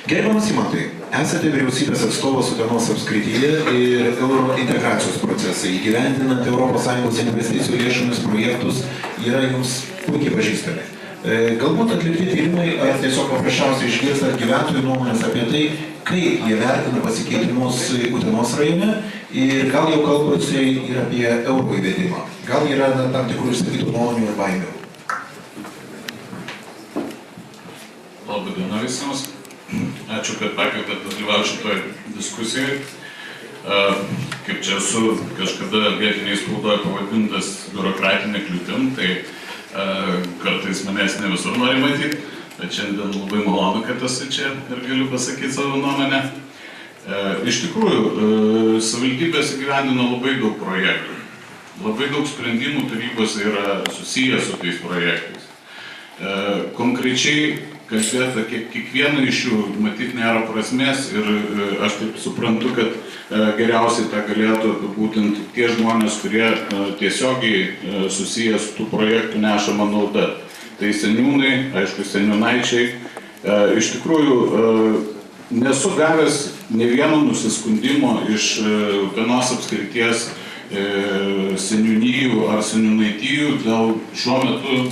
Gerbiamas Imantai, esate vyriausybės atstovas Utenos apskrityje ir euro integracijos procesai, įgyvendinant ES investicijų lėšomis projektus, yra jums puikiai pažįstami. Galbūt atlikti tyrimai ar tiesiog paprasčiausiai išgirstat gyventojų nuomonės apie tai, kaip jie vertina pasikeitimus Utenos rajone ir gal jau kalbasi ir apie euro įvedimą. Gal yra tam tikrų išsakytų nuomonių ir baimių. Labą dieną visiems. Ačiū, kad pakvietėte dalyvauti šitoje diskusijoje. Kaip čia esu kažkada vietiniai spaudoje pavadintas biurokratinė kliūtim, tai kartais manęs ne visur nori matyti, bet šiandien labai malonu, kad esu čia ir galiu pasakyti savo nuomonę. Iš tikrųjų, savivaldybės įgyvendino labai daug projektų. Labai daug sprendimų tarybose yra susiję su tais projektais. Konkrečiai kalbėti apie kiekvieną iš jų matyt nėra prasmės ir aš taip suprantu, kad geriausiai tą galėtų apibūdinti tie žmonės, kurie tiesiogiai susiję su tų projektų nešama nauda. Tai seniūnai, aišku, seniūnaičiai. Iš tikrųjų, nesu gavęs ne vieno nusiskundimo iš Utenos apskrities seniūnijų ar seniūnaitijų dėl šiuo metu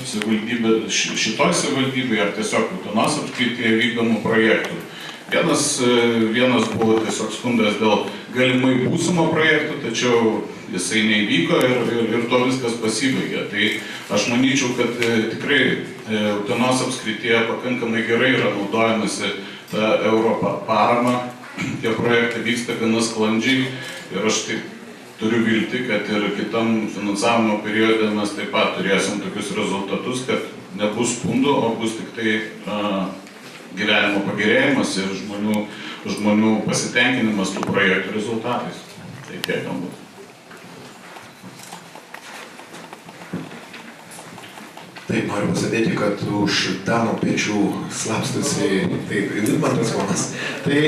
šitoj savivaldybėje ar tiesiog Utenos apskrityje vykdomų projektų. Vienas buvo tiesiog skundas dėl galimai būsimo projektų, tačiau jisai neįvyko ir to viskas pasibaigė. Tai aš manyčiau, kad tikrai Utenos apskrityje pakankamai gerai yra naudojamasi ta euro parama, tie projektai vyksta gana sklandžiai ir aš taip turiu vilti, kad ir kitam finansavimo periode mes taip pat turėsim tokius rezultatus, kad nebus skundų, o bus tik tai gyvenimo pagerėjimas ir žmonių pasitenkinimas tų projektų rezultatais. Tai tiek galbūt. Taip, noriu pasidėti, kad už Dano pečių slapstosi taip Vidmantas ponas. Tai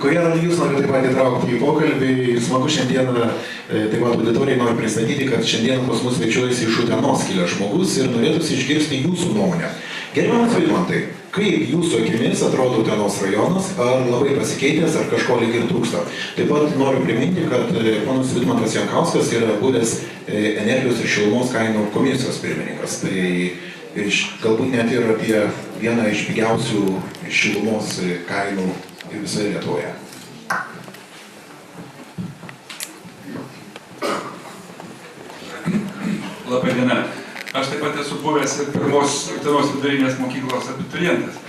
ko gero jūs noriu taip pat įtraukti į pokalbį. Smagu šiandieną taip pat auditorijai noriu pristatyti, kad šiandien pas mus svečiuojasi iš Utenos kilęs žmogus ir norėtųsi išgirsti jūsų nuomonę. Gerbiamas Vidmantai, kaip jūsų akimis atrodo Utenos rajonas, ar labai pasikeitęs, ar kažko lyg ir trūksta? Taip pat noriu priminti, kad ponas Vidmantas Jankauskas yra buvęs energijos ir šilumos kainų komisijos pirmininkas. Tai galbūt net ir apie vieną iš pigiausių šilumos kainų visoje Lietuvoje. Labą dieną. Aš taip pat esu buvęs ir pirmos Utenos vidurinės mokyklos abiturientas.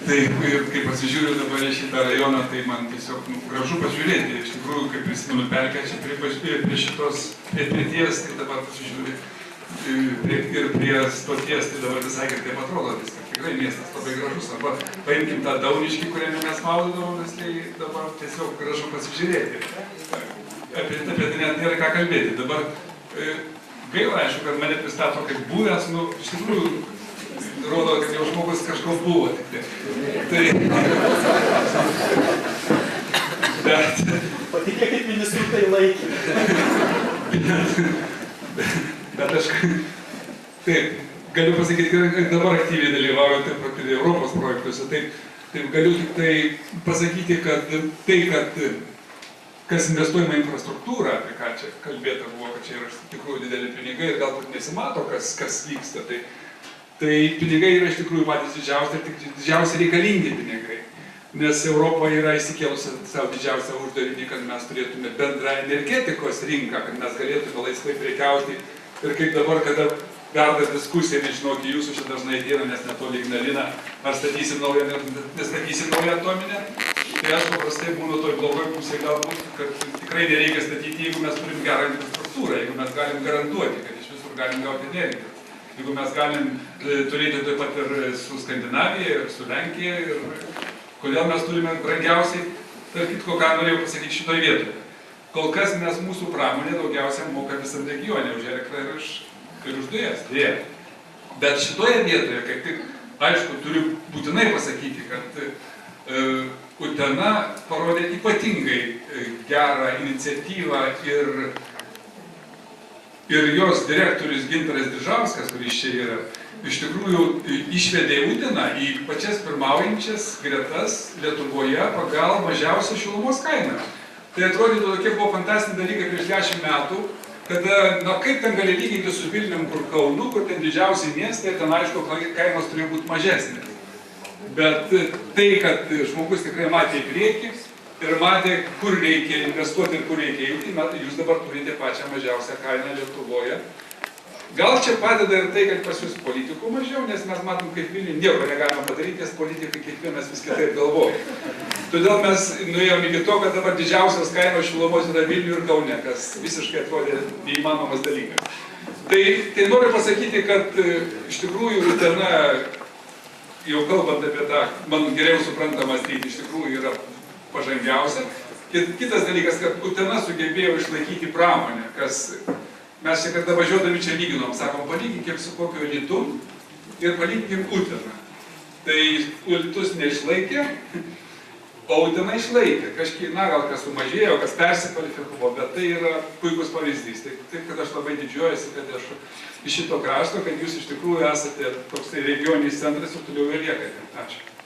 Tai kai pasižiūriu dabar į šitą rajoną, tai man tiesiog gražu pažiūrėti. Iš tikrųjų, kai prisimenu pelkę čia prie šitos pieties, tai dabar pasižiūriu ir prie stoties, tai dabar visai kitaip atrodo viskas. Tikrai miestas labai gražus. Arba paimkim tą Dauniškį, kuriame mes maudydavomės, tai dabar tiesiog gražu pasižiūrėti. Apie tai net nėra ką kalbėti. Dabar gaila, aišku, kad mane pristato kaip buvęs, iš tikrųjų, rodo, kad jau žmogus kažkoks buvo tik tai. Bet... Patikėkit ministrų tai laikė. Bet aš... Taip, galiu pasakyti, kad dabar aktyviai dalyvauju taip pat ir Europos projektuose. Taip galiu tik tai pasakyti, kad tai, kad kas investuojama į infrastruktūrą, apie ką čia kalbėta buvo, kad čia yra iš tikrųjų dideli pinigai ir galbūt nesimato, kas vyksta. Tai pinigai yra iš tikrųjų patys didžiausi ir tik didžiausi reikalingi pinigai. Nes Europa yra įsikėlusi savo didžiausią uždavinį, kad mes turėtume bendrą energetikos rinką, kad mes galėtume laisvai prekiauti. Ir kaip dabar, kada verda diskusija, nežinau, jūsų čia dažnai ateina, nes netoli Ignalina, ar statysim naują, nestatysim naują atominę. Tai aš paprastai būnu toj blogoj pusėje galbūt, kad tikrai nereikia statyti, jeigu mes turim gerą infrastruktūrą, jeigu mes galim garantuoti, kad iš visur galim gauti energiją. Jeigu mes galim turėti taip pat ir su Skandinavija, ir su Lenkija, ir kodėl mes turime brangiausiai, tarp kitko, ką norėjau pasakyti šitoj vietoje. Kol kas mes mūsų pramonė daugiausiai moka visam regione už elektrą ir už dujas. Bet šitoje vietoje, kaip tik, aišku, turiu būtinai pasakyti, kad Utena parodė ypatingai gerą iniciatyvą ir jos direktorius Gintaras Dižauskas, kuris čia yra, iš tikrųjų išvedė Uteną į pačias pirmaujančias gretas Lietuvoje pagal mažiausią šilumos kainą. Tai atrodytų, tokie buvo fantastiniai dalykai prieš 10 metų, kada, na kaip ten gali lyginti su Vilnium, kur Kaunu, kur ten didžiausiai miestai, ten aišku, kainos turėjo būti mažesnės. Bet tai, kad žmogus tikrai matė į priekį ir matė, kur reikia investuoti ir kur reikia eiti, jūs dabar turite pačią mažiausią kainą Lietuvoje. Gal čia padeda ir tai, kad pas jūs politikų mažiau, nes mes matom, kaip Vilniuje nieko negalime padaryti, nes politikai kiekvienas vis kitaip galvoja. Todėl mes nuėjom iki to, kad dabar didžiausios kainos šilumos yra Vilniuje ir Kaune, kas visiškai atrodė neįmanomas dalykas. Tai noriu pasakyti, kad iš tikrųjų Utena, jau kalbant apie tą, man geriau suprantamą sritį, iš tikrųjų yra pažangiausia. Kitas dalykas, kad Utena sugebėjo išlaikyti pramonę, kas mes čia kada važiuodami čia lyginom, sakom, palyginkim su kokiu Alytum ir palyginkim Uteną. Tai Alytus neišlaikė, o Utena išlaikė. Kažkiek, na, gal kas sumažėjo, kas persikvalifikavo, bet tai yra puikus pavyzdys. Taip, kad aš labai didžiuojasi, kad aš iš šito krašto, kad jūs iš tikrųjų esate toksai regioninis centras ir toliau ir liekate. Ačiū.